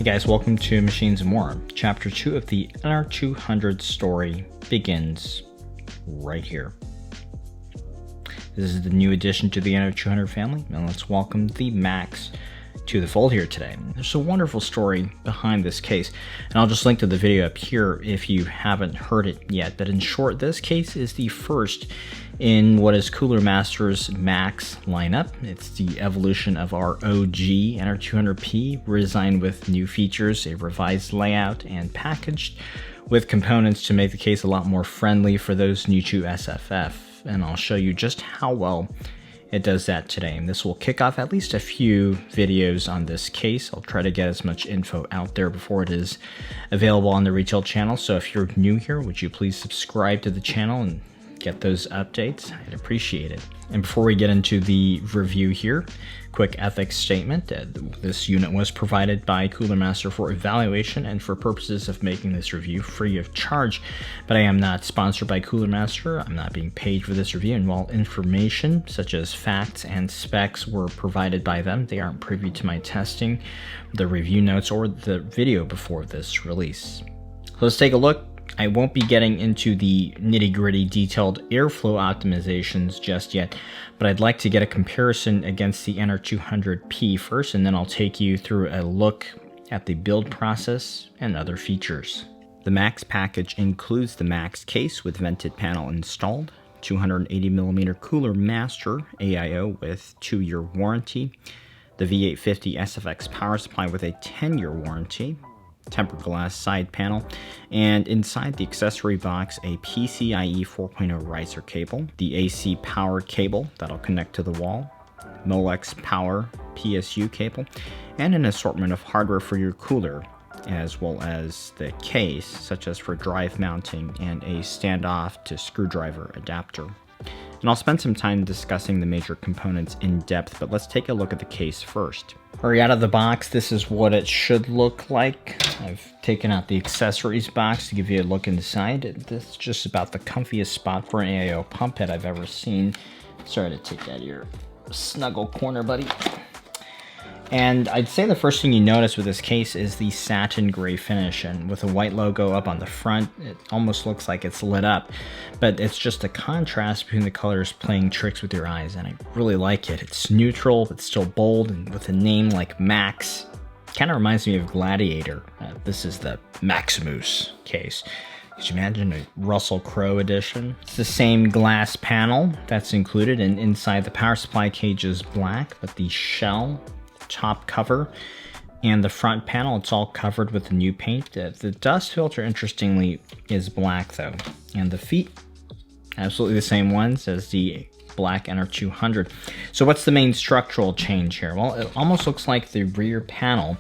guys, welcome to Machines and More. Chapter 2 of the NR200 story begins right here. This is the new addition to the NR200 family, and let's welcome the Max to the fold here today. There's a wonderful story behind this case, and I'll just link to the video up here if you haven't heard it yet. But in short, this case is the first in what is Cooler Master's Max lineup. It's the evolution of our OG NR200P, redesigned with new features, a revised layout, and packaged with components to make the case a lot more friendly for those new to SFF. And I'll show you just how well it does that today. And this will kick off at least a few videos on this case. I'll try to get as much info out there before it is available on the retail channel. So if you're new here, would you please subscribe to the channel and get those updates? I'd appreciate it. And before we get into the review here, quick ethics statement. This unit was provided by Cooler Master for evaluation and for purposes of making this review free of charge, but I am not sponsored by Cooler Master. I'm not being paid for this review, and while information such as facts and specs were provided by them, they aren't privy to my testing, the review notes, or the video before this release. So let's take a look. I won't be getting into the nitty-gritty detailed airflow optimizations just yet, but I'd like to get a comparison against the NR200P first, and then I'll take you through a look at the build process and other features. The Max package includes the Max case with vented panel installed, 280mm Cooler Master AIO with 2-year warranty, the V850 SFX power supply with a 10-year warranty, tempered glass side panel, and inside the accessory box a PCIe 4.0 riser cable, the AC power cable that'll connect to the wall, Molex power PSU cable, and an assortment of hardware for your cooler, as well as the case, such as for drive mounting and a standoff to screwdriver adapter. And I'll spend some time discussing the major components in depth, but let's take a look at the case first. Alright, out of the box, this is what it should look like. I've taken out the accessories box to give you a look inside. This is just about the comfiest spot for an AIO pump head I've ever seen. Sorry to take out your snuggle corner, buddy. And I'd say the first thing you notice with this case is the satin gray finish, and with a white logo up on the front, it almost looks like it's lit up, but it's just a contrast between the colors playing tricks with your eyes, and I really like it. It's neutral, but still bold, and with a name like Max, kind of reminds me of Gladiator. This is the Maximus case. Could you imagine a Russell Crowe edition? It's the same glass panel that's included, and inside the power supply cage is black, but the shell, top cover, and the front panel, it's all covered with the new paint. The dust filter, interestingly, is black though, and the feet, absolutely the same ones as the black NR200. So what's the main structural change here? Well, it almost looks like the rear panel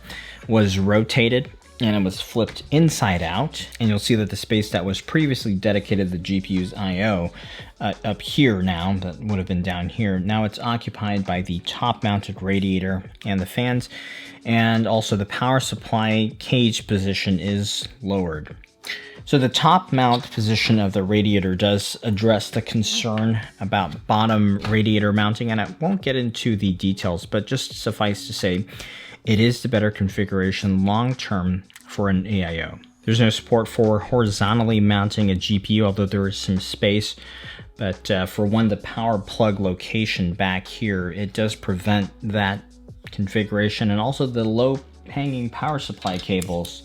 was rotated and it was flipped inside out, and you'll see that the space that was previously dedicated to the GPU's I/O up here now, that would have been down here, now it's occupied by the top mounted radiator and the fans, and also the power supply cage position is lowered. So the top mount position of the radiator does address the concern about bottom radiator mounting, and I won't get into the details, but just suffice to say, it is the better configuration long-term for an AIO. There's no support for horizontally mounting a GPU, although there is some space, but for the power plug location back here, it does prevent that configuration, and also the low-hanging power supply cables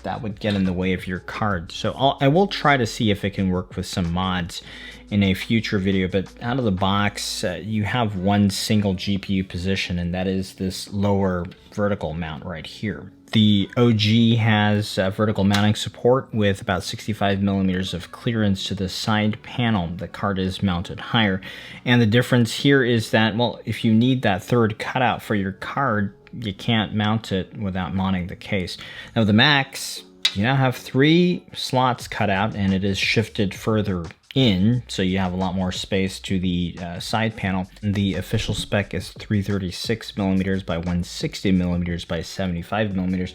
that would get in the way of your card. So I will try to see if it can work with some mods in a future video, but out of the box, you have one single GPU position, and that is this lower vertical mount right here. The OG has vertical mounting support with about 65mm of clearance to the side panel. The card is mounted higher, and the difference here is that, well, if you need that third cutout for your card, you can't mount it without mounting the case. Now the Max, you now have 3 slots cut out, and it is shifted further in, so you have a lot more space to the side panel. The official spec is 336mm by 160mm by 75mm,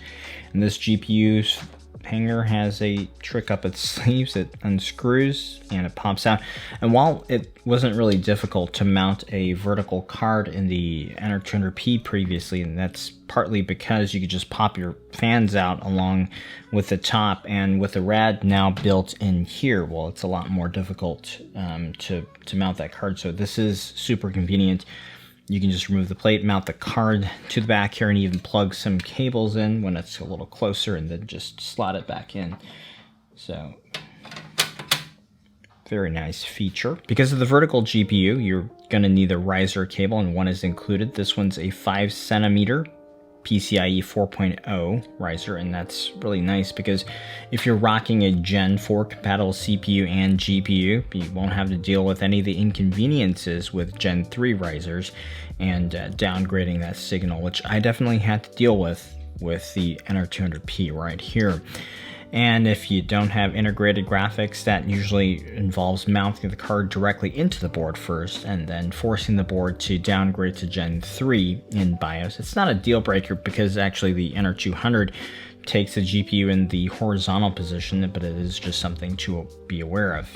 and this GPU hanger has a trick up its sleeves. It unscrews and it pops out. And while it wasn't really difficult to mount a vertical card in the NR200P previously, and that's partly because you could just pop your fans out along with the top, and with the rad now built in here, well, it's a lot more difficult to mount that card. So this is super convenient. You can just remove the plate, mount the card to the back here, and even plug some cables in when it's a little closer, and then just slot it back in. So, very nice feature. Because of the vertical GPU, you're going to need a riser cable, and one is included. This one's a 5 centimeter PCIe 4.0 riser, and that's really nice because if you're rocking a Gen 4 compatible CPU and GPU, you won't have to deal with any of the inconveniences with Gen 3 risers and downgrading that signal, which I definitely had to deal with the NR200P right here. And if you don't have integrated graphics, that usually involves mounting the card directly into the board first and then forcing the board to downgrade to Gen 3 in BIOS. It's not a deal breaker because actually the NR200 takes the GPU in the horizontal position, but it is just something to be aware of.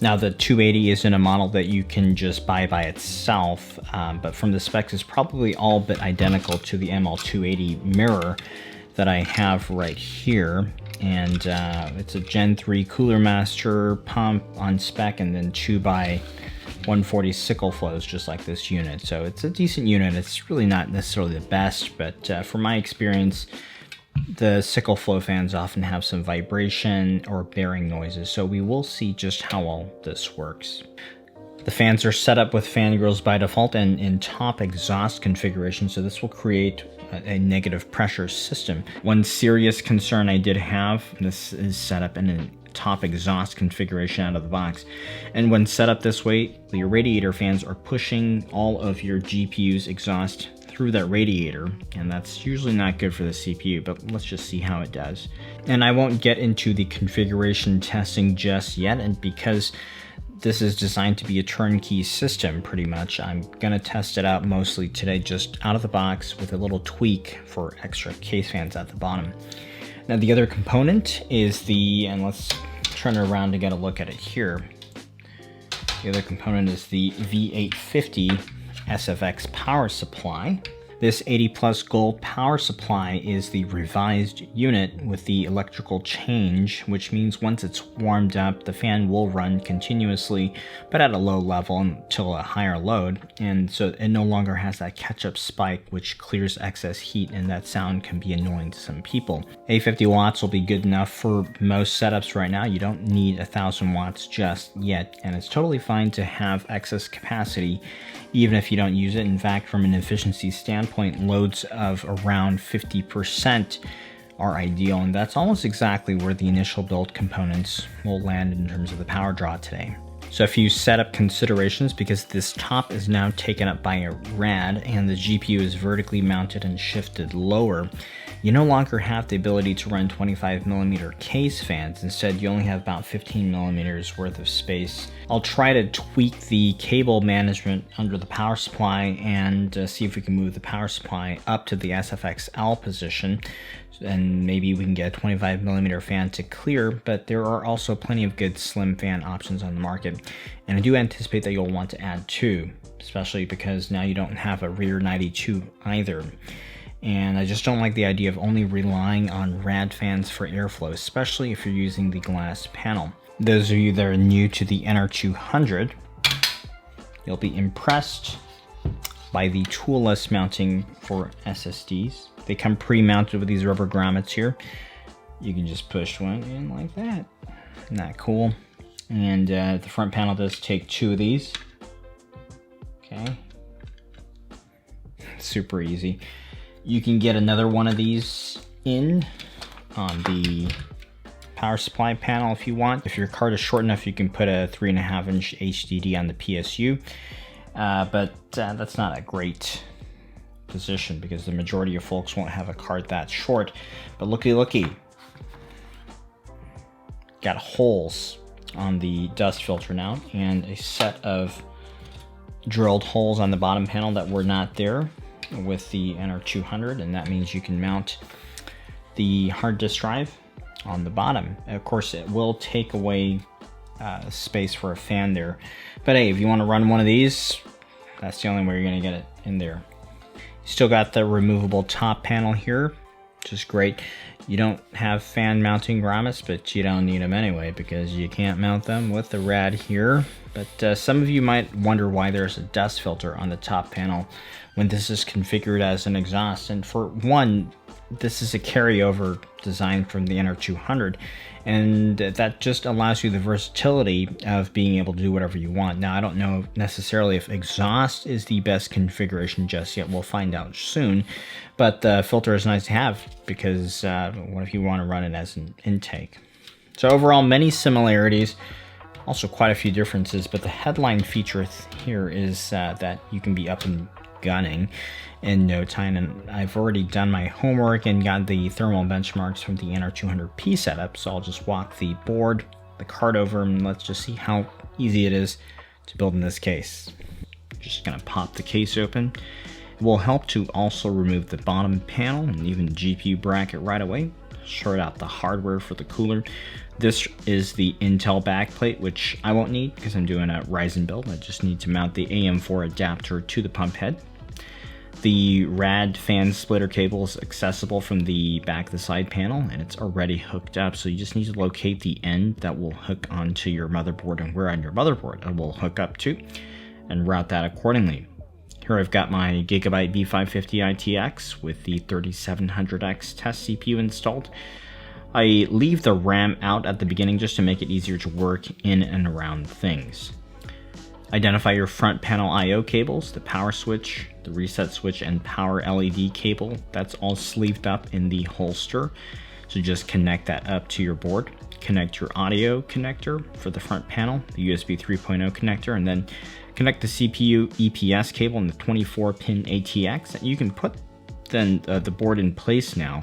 Now the 280 isn't a model that you can just buy by itself, but from the specs it's probably all but identical to the ML280 mirror that I have right here. And it's a Gen 3 Cooler Master pump on spec, and then 2x140 sickle flows, just like this unit. So it's a decent unit. It's really not necessarily the best, but from my experience, the sickle flow fans often have some vibration or bearing noises. So we will see just how well this works. The fans are set up with fan grills by default and in top exhaust configuration, so this will create a negative pressure system. One serious concern I did have, this is set up in a top exhaust configuration out of the box, and when set up this way, the radiator fans are pushing all of your GPU's exhaust through that radiator, and that's usually not good for the CPU, but let's just see how it does. And I won't get into the configuration testing just yet, and because this is designed to be a turnkey system pretty much, I'm gonna test it out mostly today just out of the box with a little tweak for extra case fans at the bottom. Now the other component is and let's turn it around to get a look at it here. The other component is the V850 SFX power supply. This 80 plus gold power supply is the revised unit with the electrical change, which means once it's warmed up, the fan will run continuously, but at a low level until a higher load. And so it no longer has that catch-up spike, which clears excess heat, and that sound can be annoying to some people. 850 watts will be good enough for most setups right now. You don't need 1,000 watts just yet, and it's totally fine to have excess capacity even if you don't use it. In fact, from an efficiency standpoint, loads of around 50% are ideal, and that's almost exactly where the initial build components will land in terms of the power draw today. So a few setup considerations, because this top is now taken up by a rad and the GPU is vertically mounted and shifted lower, you no longer have the ability to run 25mm case fans. Instead, you only have about 15mm worth of space. I'll try to tweak the cable management under the power supply and see if we can move the power supply up to the SFX-L position, and maybe we can get a 25mm fan to clear, but there are also plenty of good slim fan options on the market. And I do anticipate that you'll want to add two, especially because now you don't have a rear 92 either. And I just don't like the idea of only relying on rad fans for airflow, especially if you're using the glass panel. Those of you that are new to the NR200, you'll be impressed by the toolless mounting for SSDs. They come pre-mounted with these rubber grommets here. You can just push one in like that. Isn't that cool? And the front panel does take two of these. Okay. Super easy. You can get another one of these in on the power supply panel if you want. If your card is short enough, you can put a 3.5-inch HDD on the PSU, but that's not a great position because the majority of folks won't have a card that short. But looky, got holes on the dust filter now and a set of drilled holes on the bottom panel that were not there with the NR200, and that means you can mount the hard disk drive on the bottom. Of course, it will take away space for a fan there, but hey, if you want to run one of these, that's the only way you're going to get it in there. You still got the removable top panel here, which is great. You don't have fan mounting grommets, but you don't need them anyway because you can't mount them with the rad here. But some of you might wonder why there's a dust filter on the top panel when this is configured as an exhaust. And for one, this is a carryover design from the NR200, and that just allows you the versatility of being able to do whatever you want. Now, I don't know necessarily if exhaust is the best configuration just yet. We'll find out soon, but the filter is nice to have because what if you want to run it as an intake? So overall, many similarities, also quite a few differences, but the headline feature here is that you can be up and gunning in no time, and I've already done my homework and got the thermal benchmarks from the NR200P setup, so I'll just walk the board, the card over, and let's just see how easy it is to build in this case. Just gonna pop the case open. It will help to also remove the bottom panel and even the GPU bracket right away. Short out the hardware for the cooler. This is the Intel backplate, which I won't need because I'm doing a Ryzen build. I just need to mount the AM4 adapter to the pump head. The rad fan splitter cable is accessible from the back of the side panel, and it's already hooked up, so you just need to locate the end that will hook onto your motherboard and where on your motherboard it will hook up to, and route that accordingly. Here I've got my Gigabyte B550 ITX with the 3700X test CPU installed. I leave the RAM out at the beginning just to make it easier to work in and around things. Identify your front panel I/O cables, the power switch, the reset switch, and power LED cable. That's all sleeved up in the holster. So just connect that up to your board. Connect your audio connector for the front panel, the USB 3.0 connector, and then connect the CPU EPS cable and the 24-pin ATX. You can put then the board in place now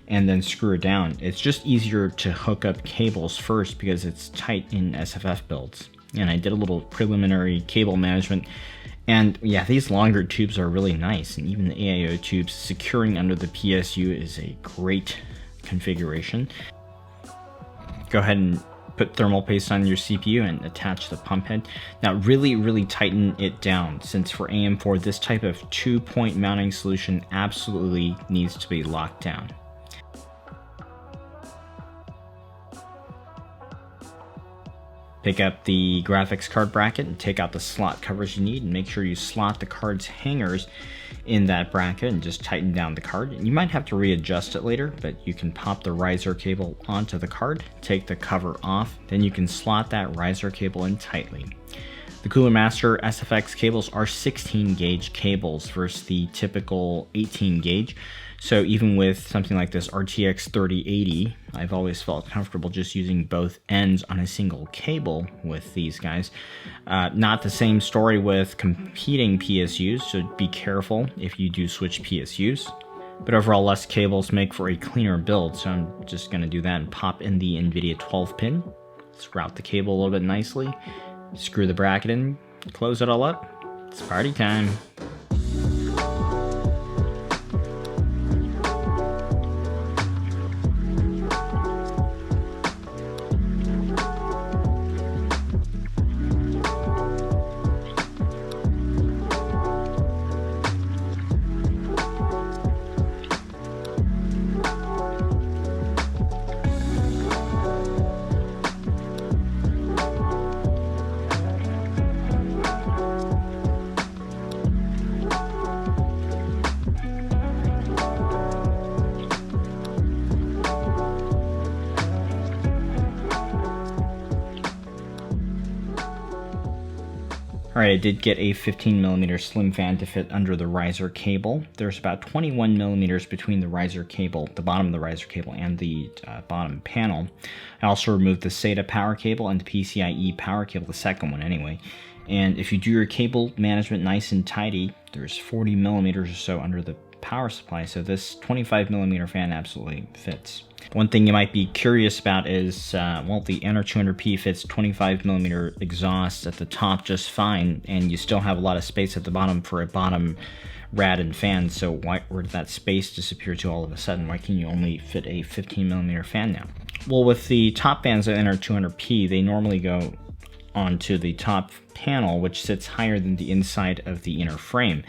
and then screw it down. It's just easier to hook up cables first because it's tight in SFF builds. And I did a little preliminary cable management, and yeah, these longer tubes are really nice, and even the AIO tubes securing under the PSU is a great configuration. Go ahead and put thermal paste on your CPU and attach the pump head. Now really tighten it down, since for AM4 this type of 2-point mounting solution absolutely needs to be locked down. Pick up the graphics card bracket and take out the slot covers you need, and make sure you slot the card's hangers in that bracket and just tighten down the card. You might have to readjust it later, but you can pop the riser cable onto the card, take the cover off, then you can slot that riser cable in tightly. The Cooler Master SFX cables are 16 gauge cables versus the typical 18 gauge. So even with something like this RTX 3080, I've always felt comfortable just using both ends on a single cable with these guys. Not the same story with competing PSUs, so be careful if you do switch PSUs. But overall, less cables make for a cleaner build, so I'm just going to do that and pop in the NVIDIA 12-pin. Let's route the cable a little bit nicely, screw the bracket in, close it all up. It's party time. Alright, I did get a 15mm slim fan to fit under the riser cable. There's about 21mm between the riser cable, the bottom of the riser cable, and the bottom panel. I also removed the SATA power cable and the PCIe power cable, the second one anyway. And if you do your cable management nice and tidy, there's 40mm or so under the power supply, so this 25mm fan absolutely fits. One thing you might be curious about is, well, the NR200P fits 25mm exhaust at the top just fine, and you still have a lot of space at the bottom for a bottom rad and fan, so where did that space disappear to all of a sudden? Why can you only fit a 15mm fan now? Well, with the top fans of NR200P, they normally go onto the top panel, which sits higher than the inside of the inner frame.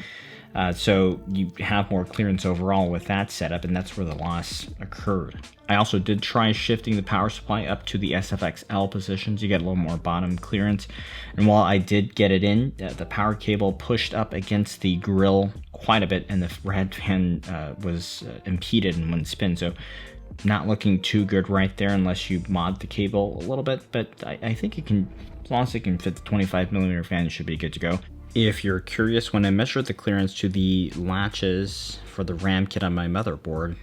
So you have more clearance overall with that setup, and that's where the loss occurred. I also did try shifting the power supply up to the SFXL positions. You get a little more bottom clearance. And while I did get it in, the power cable pushed up against the grill quite a bit, and the red fan was impeded and wouldn't spin. So not looking too good right there unless you mod the cable a little bit, but I think it can, as long as it can fit the 25mm fan, it should be good to go. If you're curious, when I measured the clearance to the latches for the RAM kit on my motherboard,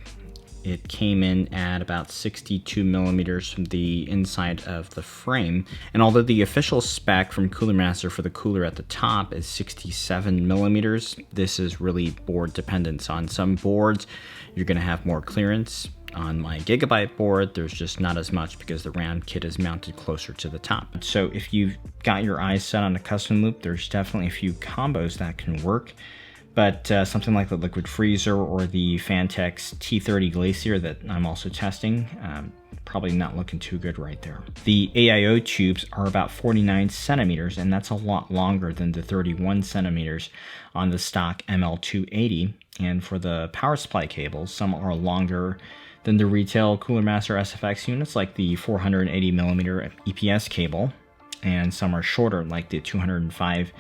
it came in at about 62mm from the inside of the frame. And although the official spec from Cooler Master for the cooler at the top is 67mm, this is really board dependent. So on some boards, you're going to have more clearance. On my Gigabyte board, there's just not as much because the RAM kit is mounted closer to the top. So if you've got your eyes set on a custom loop, there's definitely a few combos that can work. But something like the Liquid Freezer or the Fantex T30 Glacier that I'm also testing, probably not looking too good right there. The AIO tubes are about 49 centimeters, and that's a lot longer than the 31 centimeters on the stock ML280. And for the power supply cables, some are longer than the retail Cooler Master SFX units, like the 480mm EPS cable, and some are shorter, like the 205mm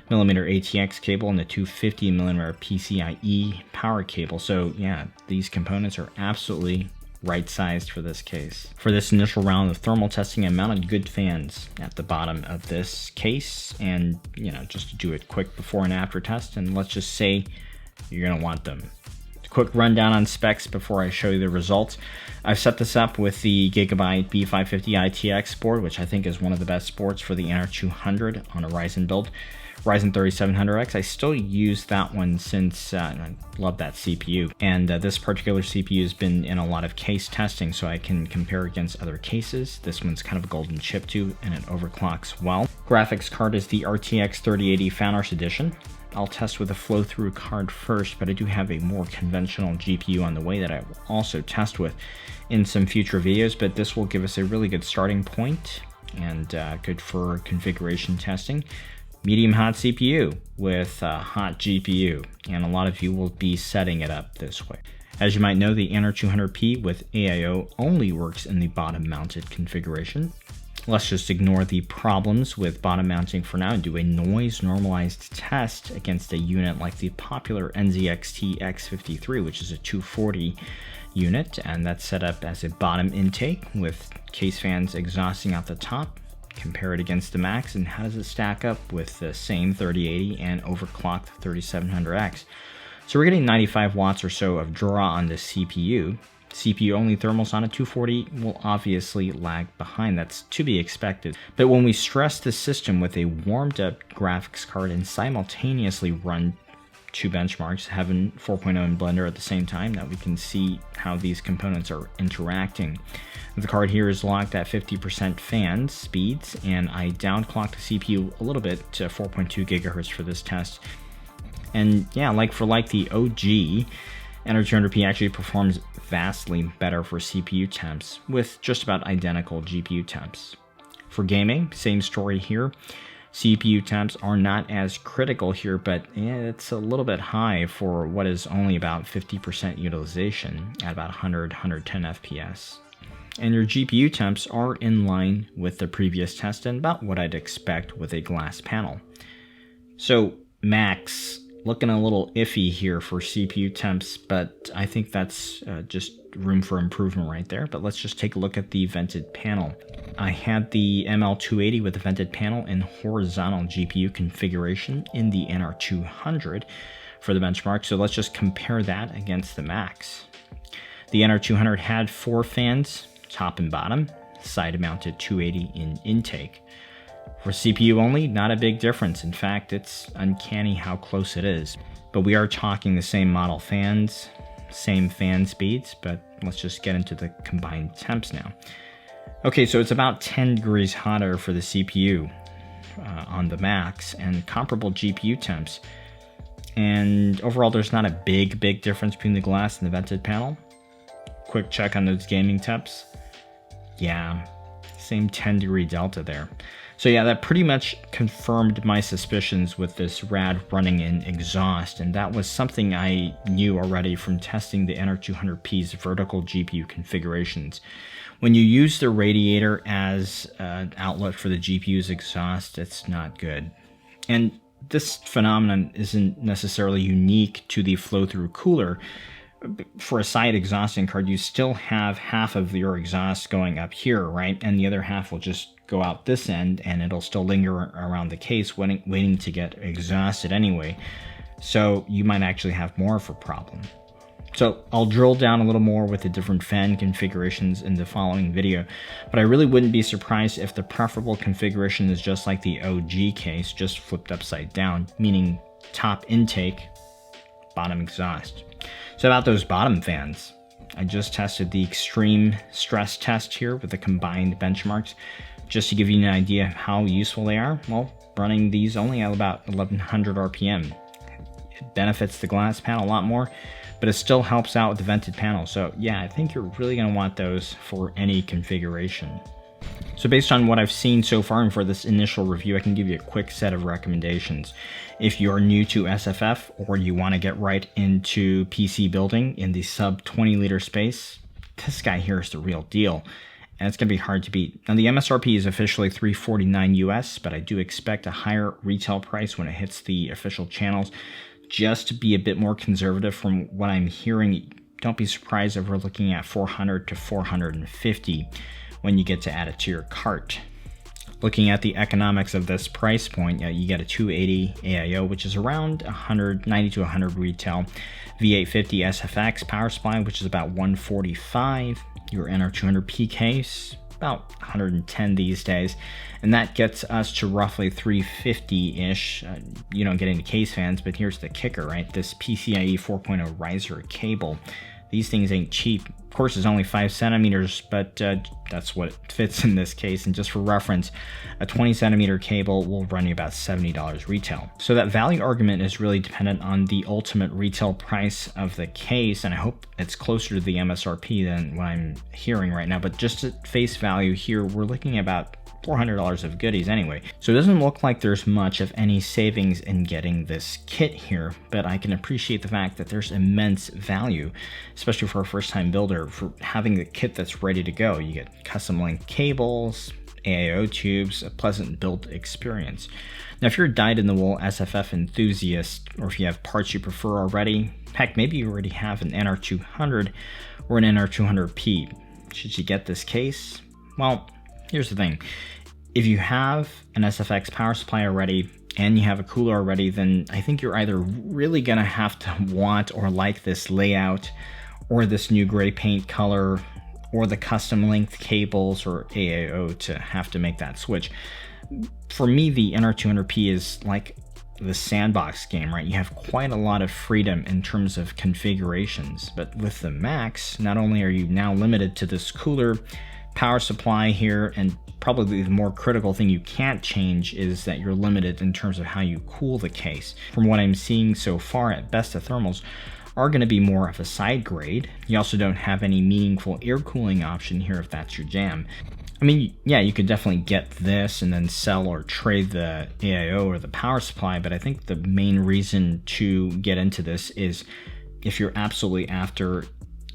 ATX cable and the 250mm PCIe power cable. So yeah, these components are absolutely right-sized for this case. For this initial round of thermal testing, I mounted good fans at the bottom of this case, and just to do a quick before and after test, and let's just say you're gonna want them. Quick rundown on specs before I show you the results. I've set this up with the Gigabyte B550 ITX board, which I think is one of the best boards for the NR200 on a Ryzen build. Ryzen 3700X, I still use that one since I love that CPU. And this particular CPU has been in a lot of case testing, so I can compare against other cases. This one's kind of a golden chip too, and it overclocks well. Graphics card is the RTX 3080 Founders Edition. I'll test with a flow-through card first, but I do have a more conventional GPU on the way that I will also test with in some future videos, but this will give us a really good starting point and good for configuration testing. Medium hot CPU with a hot GPU, and a lot of you will be setting it up this way. As you might know, the NR200P with AIO only works in the bottom mounted configuration. Let's just ignore the problems with bottom mounting for now and do a noise normalized test against a unit like the popular NZXT X53, which is a 240 unit, and that's set up as a bottom intake with case fans exhausting out the top. Compare it against the Max, and how does it stack up with the same 3080 and overclocked 3700X? So we're getting 95 watts or so of draw on the CPU. CPU-only thermals on a 240 will obviously lag behind. That's to be expected. But when we stress the system with a warmed-up graphics card and simultaneously run two benchmarks, having 4.0 and Blender at the same time, that we can see how these components are interacting. The card here is locked at 50% fan speeds, and I downclocked the CPU a little bit to 4.2 gigahertz for this test. And yeah, like for like, the OG NR200P actually performs vastly better for CPU temps with just about identical GPU temps. For gaming, same story here. CPU temps are not as critical here, but it's a little bit high for what is only about 50% utilization at about 100-110 FPS. And your GPU temps are in line with the previous test and about what I'd expect with a glass panel. So Max, looking a little iffy here for CPU temps, but I think that's just room for improvement right there. But let's just take a look at the vented panel. I had the ML280 with the vented panel in horizontal GPU configuration in the NR200 for the benchmark. So let's just compare that against the Max. The NR200 had 4 fans, top and bottom, side-mounted 280 in intake. For CPU only, not a big difference. In fact, it's uncanny how close it is. But we are talking the same model fans, same fan speeds, but let's just get into the combined temps now. Okay, so it's about 10 degrees hotter for the CPU on the Max and comparable GPU temps. And overall, there's not a big difference between the glass and the vented panel. Quick check on those gaming temps. Yeah, same 10-degree delta there. So yeah, that pretty much confirmed my suspicions with this rad running in exhaust, and that was something I knew already from testing the NR200P's vertical GPU configurations. When you use the radiator as an outlet for the GPU's exhaust, it's not good. And this phenomenon isn't necessarily unique to the flow-through cooler. For a side exhausting card, you still have half of your exhaust going up here, right? And the other half will just go out this end, and it'll still linger around the case waiting to get exhausted anyway. So you might actually have more of a problem. So I'll drill down a little more with the different fan configurations in the following video, but I really wouldn't be surprised if the preferable configuration is just like the OG case, just flipped upside down, meaning top intake, bottom exhaust. So about those bottom fans, I just tested the extreme stress test here with the combined benchmarks. Just to give you an idea of how useful they are, well, running these only at about 1100 RPM. It benefits the glass panel a lot more, but it still helps out with the vented panel. So yeah, I think you're really going to want those for any configuration. So based on what I've seen so far and for this initial review, I can give you a quick set of recommendations. If you're new to SFF or you want to get right into PC building in the sub 20 liter space, this guy here is the real deal. And it's going to be hard to beat. Now the MSRP is officially $349 US, but I do expect a higher retail price when it hits the official channels. Just to be a bit more conservative from what I'm hearing, don't be surprised if we're looking at $400 to $450 when you get to add it to your cart. Looking at the economics of this price point, you get a 280 AIO, which is around 90 to 100 retail, V850 SFX power supply, which is about 145, your NR200P case, about 110 these days, and that gets us to roughly 350-ish. You don't get into case fans, but here's the kicker, right? This PCIe 4.0 riser cable. These things ain't cheap. Of course, it's only 5 centimeters, but that's what fits in this case. And just for reference, a 20 centimeter cable will run you about $70 retail. So that value argument is really dependent on the ultimate retail price of the case, and I hope it's closer to the MSRP than what I'm hearing right now. But just at face value here, we're looking at about $400 of goodies anyway. So it doesn't look like there's much of any savings in getting this kit here, but I can appreciate the fact that there's immense value, especially for a first-time builder, for having the kit that's ready to go. You get custom length cables, AIO tubes, a pleasant build experience. Now, if you're a dyed-in-the-wool SFF enthusiast, or if you have parts you prefer already, heck, maybe you already have an NR200 or an NR200P. Should you get this case? Well, here's the thing. If you have an SFX power supply already and you have a cooler already, then I think you're either really going to have to want or like this layout, or this new gray paint color, or the custom length cables or AIO to have to make that switch. For me, the NR200P is like the sandbox game, right? You have quite a lot of freedom in terms of configurations, but with the Max, not only are you now limited to this cooler, power supply here, and probably the more critical thing you can't change is that you're limited in terms of how you cool the case. From what I'm seeing so far, at best, the thermals are going to be more of a side grade. You also don't have any meaningful air cooling option here if that's your jam. I mean, yeah, you could definitely get this and then sell or trade the AIO or the power supply, but I think the main reason to get into this is if you're absolutely after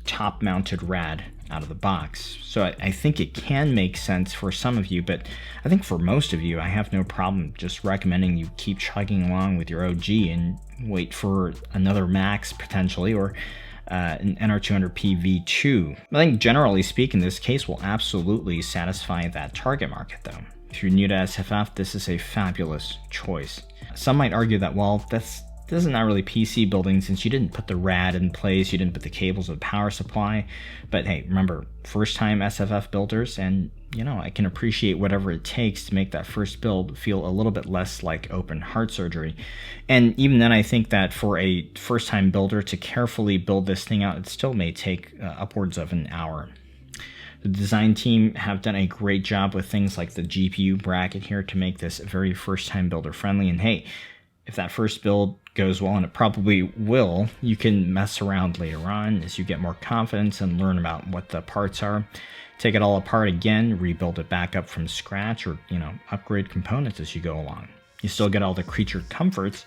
top-mounted rad out of the box. So I think it can make sense for some of you, but I think for most of you, I have no problem just recommending you keep chugging along with your OG and wait for another Max potentially, or an NR200P V2. I think generally speaking, this case will absolutely satisfy that target market though. If you're new to SFF, this is a fabulous choice. Some might argue that, well, this is not really PC building since you didn't put the rad in place, you didn't put the cables or the power supply. But hey, remember, first time SFF builders, and you know, I can appreciate whatever it takes to make that first build feel a little bit less like open heart surgery. And even then, I think that for a first time builder to carefully build this thing out, it still may take upwards of an hour. The design team have done a great job with things like the GPU bracket here to make this very first time builder friendly. And hey, if that first build goes well, and it probably will, you can mess around later on as you get more confidence and learn about what the parts are. Take it all apart again, rebuild it back up from scratch, or, upgrade components as you go along. You still get all the creature comforts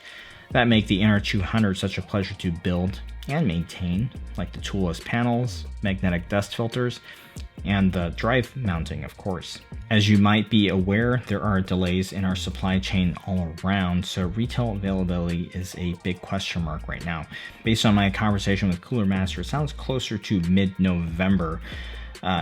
that make the NR200 such a pleasure to build and maintain, like the toolless panels, magnetic dust filters, and the drive mounting, of course. As you might be aware, there are delays in our supply chain all around, so retail availability is a big question mark right now. Based on my conversation with Cooler Master, it sounds closer to mid-November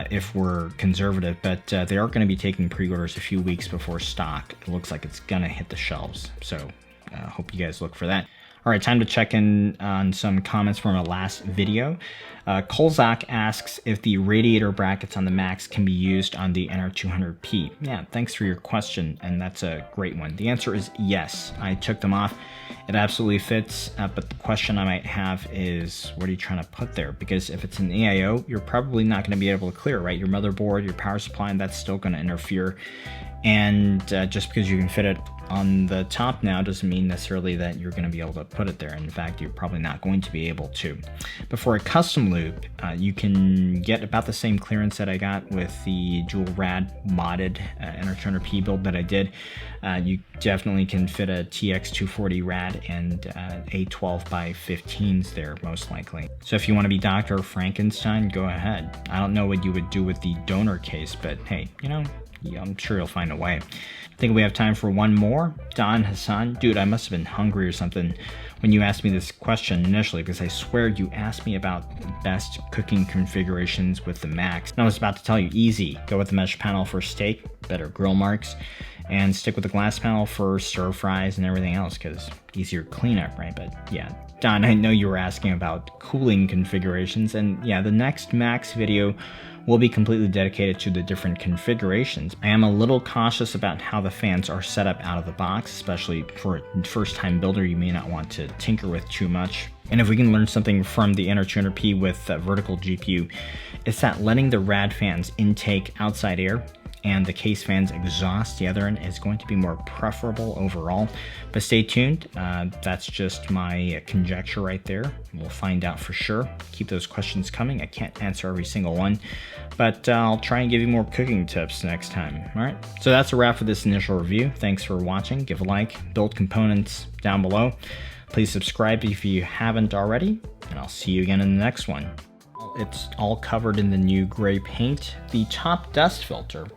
if we're conservative, but they are going to be taking pre-orders a few weeks before stock. It looks like it's going to hit the shelves, so hope you guys look for that. All right, time to check in on some comments from our last video. Kolzak asks if the radiator brackets on the Max can be used on the NR200P. Yeah, thanks for your question, and that's a great one. The answer is yes. I took them off. It absolutely fits, but the question I might have is, what are you trying to put there? Because if it's an EIO, you're probably not going to be able to clear, right? Your motherboard, your power supply, and that's still going to interfere. And just because you can fit it on the top now doesn't mean necessarily that you're going to be able to put it there. In fact, you're probably not going to be able to. But for a custom loop, you can get about the same clearance that I got with the dual rad modded NR200P build that I did. You definitely can fit a TX240 rad and A12 by 15s there, most likely. So if you want to be Dr. Frankenstein, go ahead. I don't know what you would do with the donor case, but hey, yeah, I'm sure you'll find a way. I think we have time for one more. Don Hassan, dude, I must have been hungry or something when you asked me this question initially, because I swear you asked me about best cooking configurations with the Max. And I was about to tell you, easy. Go with the mesh panel for steak, better grill marks, and stick with the glass panel for stir fries and everything else, because easier cleanup, right? But yeah, Don, I know you were asking about cooling configurations, and yeah, the next Max video will be completely dedicated to the different configurations. I am a little cautious about how the fans are set up out of the box, especially for a first-time builder. You may not want to tinker with too much. And if we can learn something from the NR200P with vertical GPU, it's that letting the rad fans intake outside air and the case fans exhaust the other end is going to be more preferable overall. But stay tuned, that's just my conjecture right there. We'll find out for sure. Keep those questions coming. I can't answer every single one, but I'll try and give you more cooking tips next time. All right, so that's a wrap for this initial review. Thanks for watching. Give a like, build components down below. Please subscribe if you haven't already, and I'll see you again in the next one. It's all covered in the new gray paint. The top dust filter